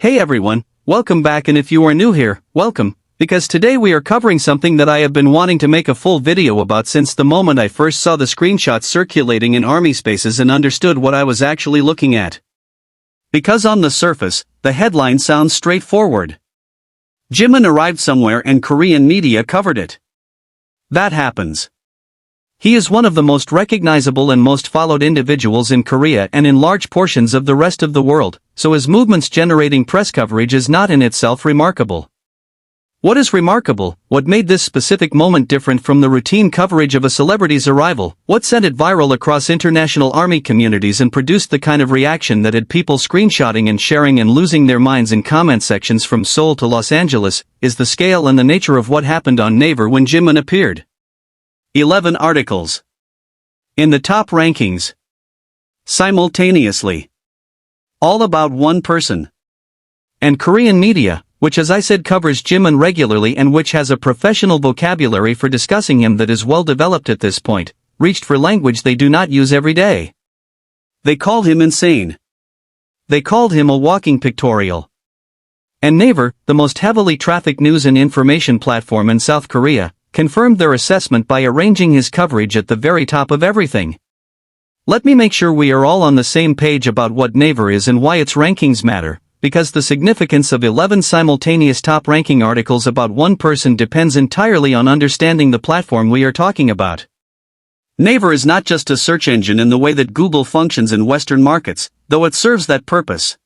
Hey everyone, welcome back, and if you are new here, welcome, because today we are covering something that I have been wanting to make a full video about since the moment I first saw the screenshots circulating in army spaces and understood what I was actually looking at. Because on the surface, the headline sounds straightforward. Jimin arrived somewhere and Korean media covered it. That happens. He is one of the most recognizable and most followed individuals in Korea and in large portions of the rest of the world, so his movements generating press coverage is not in itself remarkable. What is remarkable, what made this specific moment different from the routine coverage of a celebrity's arrival, what sent it viral across international army communities and produced the kind of reaction that had people screenshotting and sharing and losing their minds in comment sections from Seoul to Los Angeles, is the scale and the nature of what happened on Naver when Jimin appeared. 11 articles. In the top rankings. Simultaneously. All about one person. And Korean media, which as I said covers Jimin regularly and which has a professional vocabulary for discussing him that is well developed at this point, reached for language they do not use every day. They called him insane. They called him a walking pictorial. And Naver, the most heavily trafficked news and information platform in South Korea, confirmed their assessment by arranging his coverage at the very top of everything. Let me make sure we are all on the same page about what Naver is and why its rankings matter, because the significance of 11 simultaneous top-ranking articles about one person depends entirely on understanding the platform we are talking about. Naver is not just a search engine in the way that Google functions in Western markets, though it serves that purpose.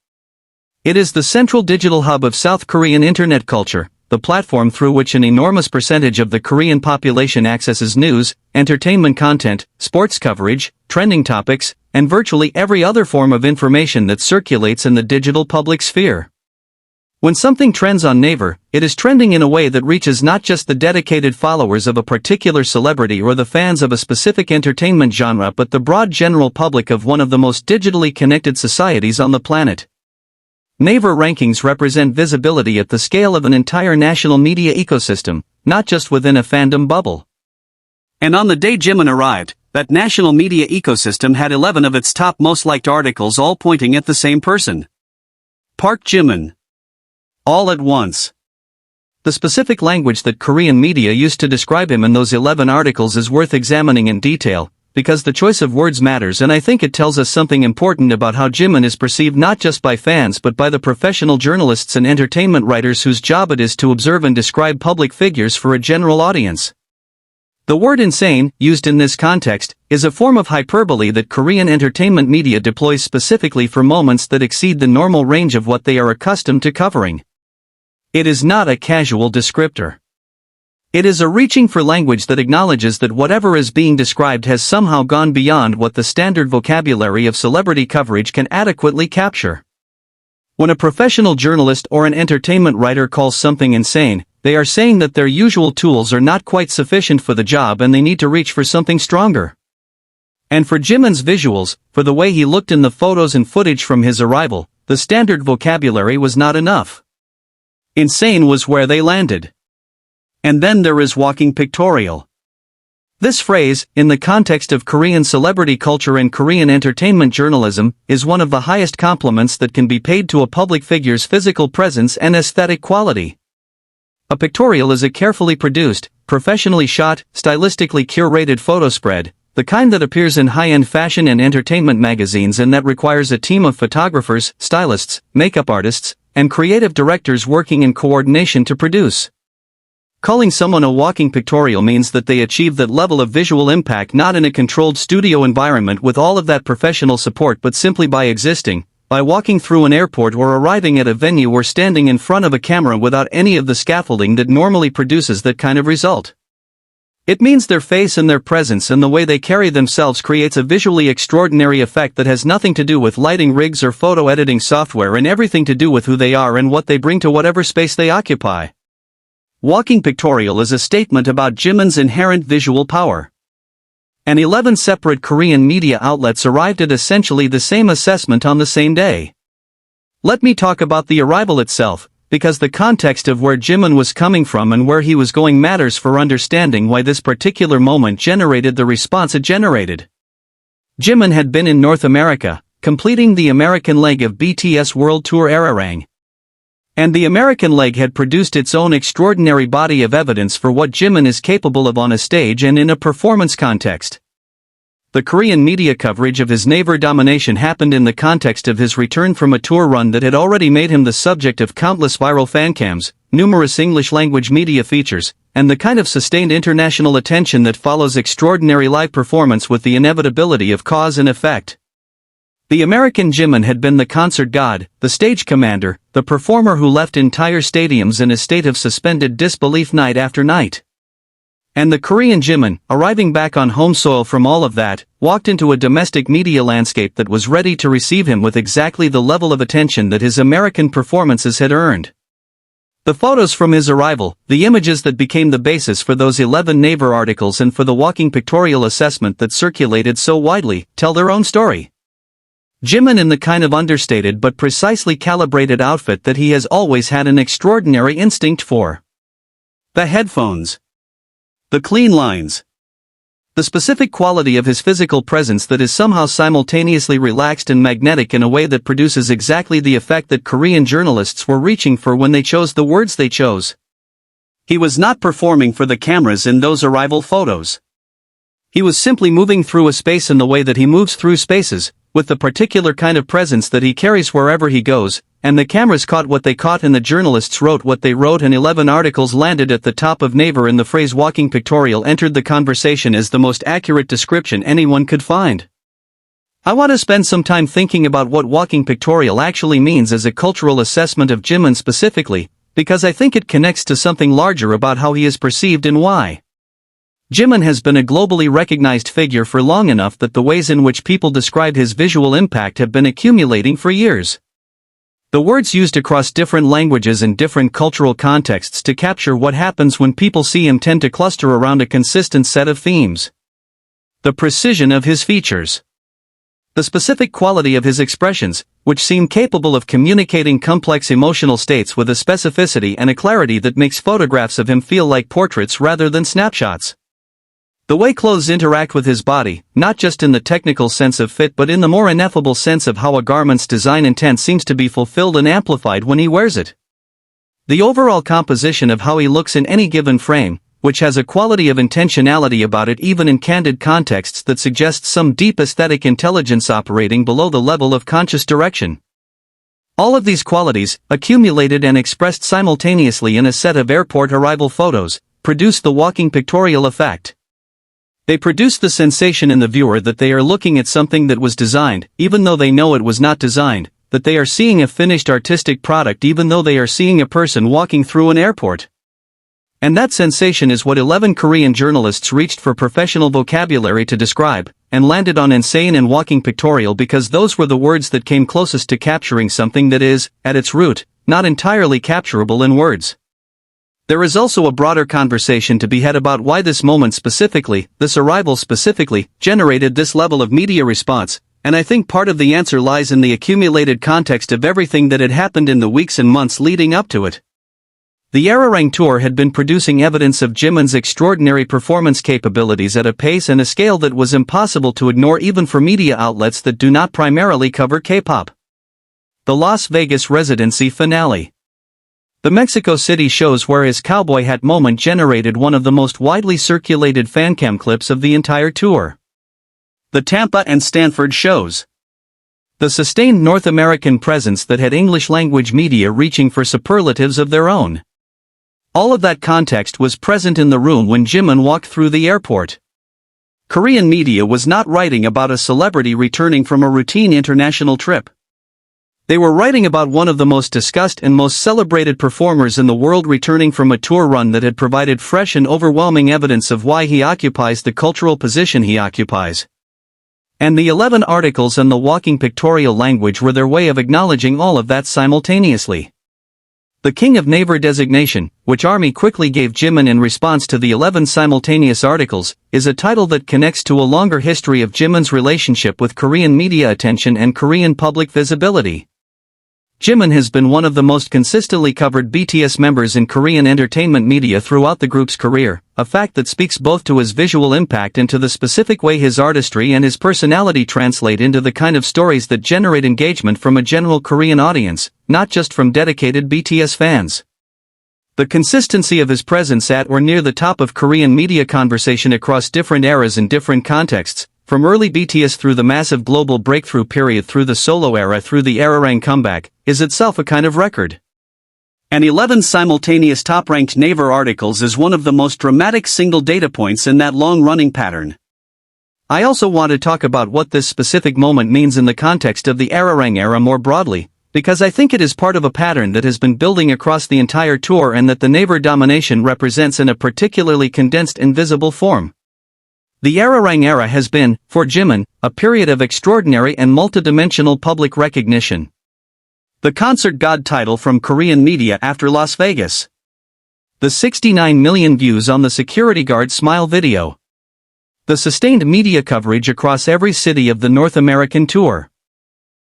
It is the central digital hub of South Korean internet culture, the platform through which an enormous percentage of the Korean population accesses news, entertainment content, sports coverage, trending topics, and virtually every other form of information that circulates in the digital public sphere. When something trends on Naver, it is trending in a way that reaches not just the dedicated followers of a particular celebrity or the fans of a specific entertainment genre but the broad general public of one of the most digitally connected societies on the planet. Naver rankings represent visibility at the scale of an entire national media ecosystem, not just within a fandom bubble. And on the day Jimin arrived, that national media ecosystem had 11 of its top most liked articles all pointing at the same person. ParkJimin. All at once. The specific language that Korean media used to describe him in those 11 articles is worth examining in detail, because the choice of words matters, and I think it tells us something important about how Jimin is perceived not just by fans but by the professional journalists and entertainment writers whose job it is to observe and describe public figures for a general audience. The word insane, used in this context, is a form of hyperbole that Korean entertainment media deploys specifically for moments that exceed the normal range of what they are accustomed to covering. It is not a casual descriptor. It is a reaching for language that acknowledges that whatever is being described has somehow gone beyond what the standard vocabulary of celebrity coverage can adequately capture. When a professional journalist or an entertainment writer calls something insane, they are saying that their usual tools are not quite sufficient for the job and they need to reach for something stronger. And for Jimin's visuals, for the way he looked in the photos and footage from his arrival, the standard vocabulary was not enough. Insane was where they landed. And then there is walking pictorial. This phrase, in the context of Korean celebrity culture and Korean entertainment journalism, is one of the highest compliments that can be paid to a public figure's physical presence and aesthetic quality. A pictorial is a carefully produced, professionally shot, stylistically curated photo spread, the kind that appears in high-end fashion and entertainment magazines and that requires a team of photographers, stylists, makeup artists, and creative directors working in coordination to produce. Calling someone a walking pictorial means that they achieve that level of visual impact not in a controlled studio environment with all of that professional support but simply by existing, by walking through an airport or arriving at a venue or standing in front of a camera without any of the scaffolding that normally produces that kind of result. It means their face and their presence and the way they carry themselves creates a visually extraordinary effect that has nothing to do with lighting rigs or photo editing software and everything to do with who they are and what they bring to whatever space they occupy. Walking pictorial is a statement about Jimin's inherent visual power. And 11 separate Korean media outlets arrived at essentially the same assessment on the same day. Let me talk about the arrival itself, because the context of where Jimin was coming from and where he was going matters for understanding why this particular moment generated the response it generated. Jimin had been in North America, completing the American leg of BTS World Tour Ararang. And the American leg had produced its own extraordinary body of evidence for what Jimin is capable of on a stage and in a performance context. The Korean media coverage of his Naver domination happened in the context of his return from a tour run that had already made him the subject of countless viral fancams, numerous English-language media features, and the kind of sustained international attention that follows extraordinary live performance with the inevitability of cause and effect. The American Jimin had been the concert god, the stage commander, the performer who left entire stadiums in a state of suspended disbelief night after night. And the Korean Jimin, arriving back on home soil from all of that, walked into a domestic media landscape that was ready to receive him with exactly the level of attention that his American performances had earned. The photos from his arrival, the images that became the basis for those 11 Naver articles and for the walking pictorial assessment that circulated so widely, tell their own story. Jimin in the kind of understated but precisely calibrated outfit that he has always had an extraordinary instinct for. The headphones. The clean lines. The specific quality of his physical presence that is somehow simultaneously relaxed and magnetic in a way that produces exactly the effect that Korean journalists were reaching for when they chose the words they chose. He was not performing for the cameras in those arrival photos. He was simply moving through a space in the way that he moves through spaces, with the particular kind of presence that he carries wherever he goes, and the cameras caught what they caught and the journalists wrote what they wrote and 11 articles landed at the top of Naver and the phrase walking pictorial entered the conversation as the most accurate description anyone could find. I want to spend some time thinking about what walking pictorial actually means as a cultural assessment of Jimin specifically, because I think it connects to something larger about how he is perceived and why. Jimin has been a globally recognized figure for long enough that the ways in which people describe his visual impact have been accumulating for years. The words used across different languages and different cultural contexts to capture what happens when people see him tend to cluster around a consistent set of themes. The precision of his features. The specific quality of his expressions, which seem capable of communicating complex emotional states with a specificity and a clarity that makes photographs of him feel like portraits rather than snapshots. The way clothes interact with his body, not just in the technical sense of fit but in the more ineffable sense of how a garment's design intent seems to be fulfilled and amplified when he wears it. The overall composition of how he looks in any given frame, which has a quality of intentionality about it even in candid contexts that suggests some deep aesthetic intelligence operating below the level of conscious direction. All of these qualities, accumulated and expressed simultaneously in a set of airport arrival photos, produce the walking pictorial effect. They produce the sensation in the viewer that they are looking at something that was designed, even though they know it was not designed, that they are seeing a finished artistic product even though they are seeing a person walking through an airport. And that sensation is what 11 Korean journalists reached for professional vocabulary to describe, and landed on insane and walking pictorial because those were the words that came closest to capturing something that is, at its root, not entirely capturable in words. There is also a broader conversation to be had about why this moment specifically, this arrival specifically, generated this level of media response, and I think part of the answer lies in the accumulated context of everything that had happened in the weeks and months leading up to it. The Arirang tour had been producing evidence of Jimin's extraordinary performance capabilities at a pace and a scale that was impossible to ignore even for media outlets that do not primarily cover K-pop. The Las Vegas residency finale. The Mexico City shows where his cowboy hat moment generated one of the most widely circulated fancam clips of the entire tour. The Tampa and Stanford shows. The sustained North American presence that had English-language media reaching for superlatives of their own. All of that context was present in the room when Jimin walked through the airport. Korean media was not writing about a celebrity returning from a routine international trip. They were writing about one of the most discussed and most celebrated performers in the world returning from a tour run that had provided fresh and overwhelming evidence of why he occupies the cultural position he occupies. And the 11 articles and the walking pictorial language were their way of acknowledging all of that simultaneously. The King of Naver designation, which Army quickly gave Jimin in response to the 11 simultaneous articles, is a title that connects to a longer history of Jimin's relationship with Korean media attention and Korean public visibility. Jimin has been one of the most consistently covered BTS members in Korean entertainment media throughout the group's career, a fact that speaks both to his visual impact and to the specific way his artistry and his personality translate into the kind of stories that generate engagement from a general Korean audience, not just from dedicated BTS fans. The consistency of his presence at or near the top of Korean media conversation across different eras and different contexts, from early BTS through the massive global breakthrough period through the solo era through the Arirang comeback, is itself a kind of record. And 11 simultaneous top-ranked Naver articles is one of the most dramatic single data points in that long-running pattern. I also want to talk about what this specific moment means in the context of the Arirang era more broadly, because I think it is part of a pattern that has been building across the entire tour and that the Naver domination represents in a particularly condensed invisible form. The Arirang era has been, for Jimin, a period of extraordinary and multidimensional public recognition. The concert god title from Korean media after Las Vegas. The 69 million views on the security guard smile video. The sustained media coverage across every city of the North American tour.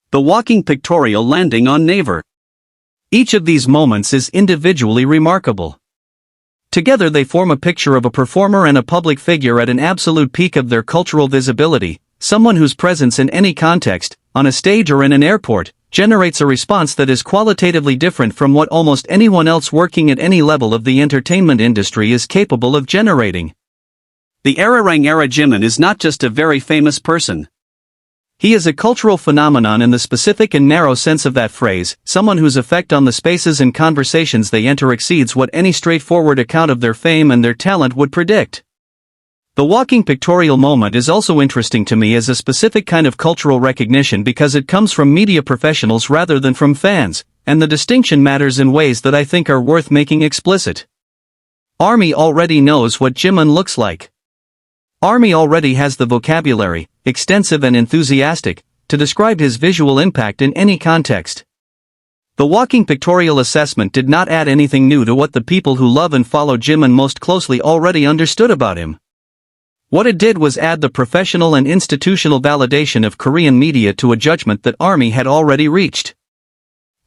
The walking pictorial landing on Naver. Each of these moments is individually remarkable. Together they form a picture of a performer and a public figure at an absolute peak of their cultural visibility, someone whose presence in any context, on a stage or in an airport, generates a response that is qualitatively different from what almost anyone else working at any level of the entertainment industry is capable of generating. The Arirang era Jimin is not just a very famous person. He is a cultural phenomenon in the specific and narrow sense of that phrase, someone whose effect on the spaces and conversations they enter exceeds what any straightforward account of their fame and their talent would predict. The walking pictorial moment is also interesting to me as a specific kind of cultural recognition because it comes from media professionals rather than from fans, and the distinction matters in ways that I think are worth making explicit. ARMY already knows what Jimin looks like. ARMY already has the vocabulary, extensive and enthusiastic, to describe his visual impact in any context. The walking pictorial assessment did not add anything new to what the people who love and follow Jimin most closely already understood about him. What it did was add the professional and institutional validation of Korean media to a judgment that ARMY had already reached.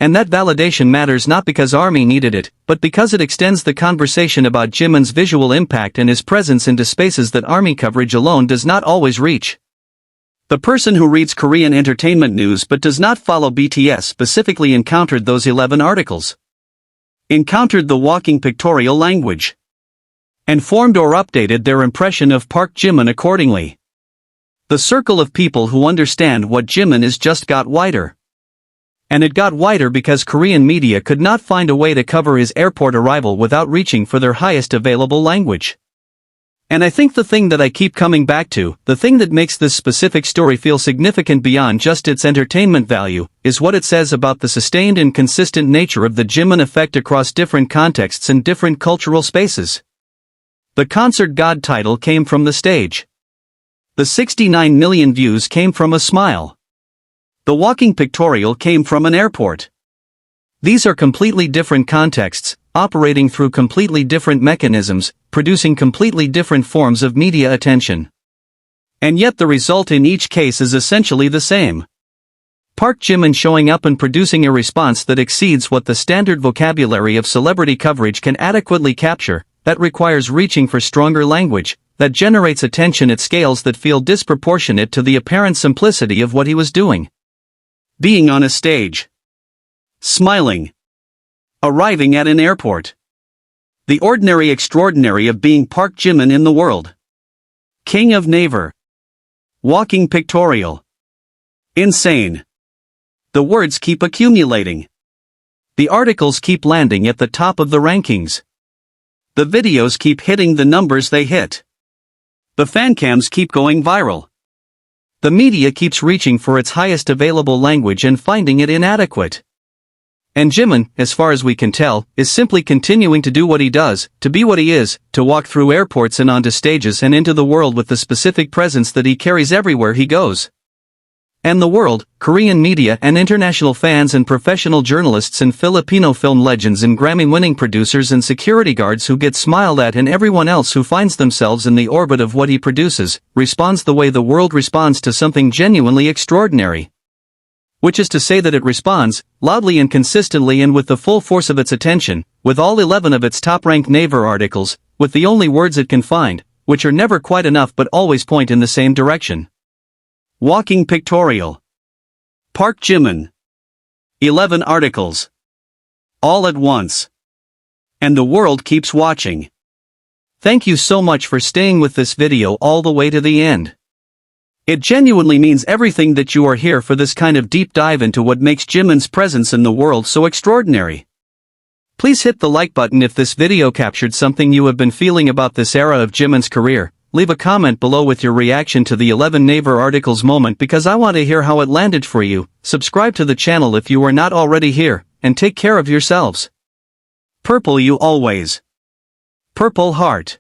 And that validation matters not because ARMY needed it, but because it extends the conversation about Jimin's visual impact and his presence into spaces that ARMY coverage alone does not always reach. The person who reads Korean entertainment news but does not follow BTS specifically encountered those 11 articles. Encountered the walking pictorial language. And formed or updated their impression of ParkJimin accordingly. The circle of people who understand what Jimin is just got wider. And it got wider because Korean media could not find a way to cover his airport arrival without reaching for their highest available language. And I think the thing that I keep coming back to, the thing that makes this specific story feel significant beyond just its entertainment value, is what it says about the sustained and consistent nature of the Jimin effect across different contexts and different cultural spaces. The concert god title came from the stage. The 69 million views came from a smile. The walking pictorial came from an airport. These are completely different contexts, operating through completely different mechanisms, producing completely different forms of media attention. And yet the result in each case is essentially the same. ParkJimin showing up and producing a response that exceeds what the standard vocabulary of celebrity coverage can adequately capture, that requires reaching for stronger language, that generates attention at scales that feel disproportionate to the apparent simplicity of what he was doing. Being on a stage. Smiling. Arriving at an airport. The ordinary extraordinary of being ParkJimin in the world. King of Naver. Walking pictorial. Insane. The words keep accumulating. The articles keep landing at the top of the rankings. The videos keep hitting the numbers they hit. The fancams keep going viral. The media keeps reaching for its highest available language and finding it inadequate. And Jimin, as far as we can tell, is simply continuing to do what he does, to be what he is, to walk through airports and onto stages and into the world with the specific presence that he carries everywhere he goes. And the world, Korean media and international fans and professional journalists and Filipino film legends and Grammy-winning producers and security guards who get smiled at and everyone else who finds themselves in the orbit of what he produces, responds the way the world responds to something genuinely extraordinary. which is to say that it responds, loudly and consistently and with the full force of its attention, with all 11 of its top-ranked Naver articles, with the only words it can find, which are never quite enough but always point in the same direction. Walking Pictorial. ParkJimin. 11 articles. All at once. And the world keeps watching. Thank you so much for staying with this video all the way to the end. It genuinely means everything that you are here for this kind of deep dive into what makes Jimin's presence in the world so extraordinary. Please hit the like button if this video captured something you have been feeling about this era of Jimin's career. Leave a comment below with your reaction to the 11 Naver articles moment because I want to hear how it landed for you. Subscribe to the channel if you are not already here, and take care of yourselves. Purple you always. Purple Heart.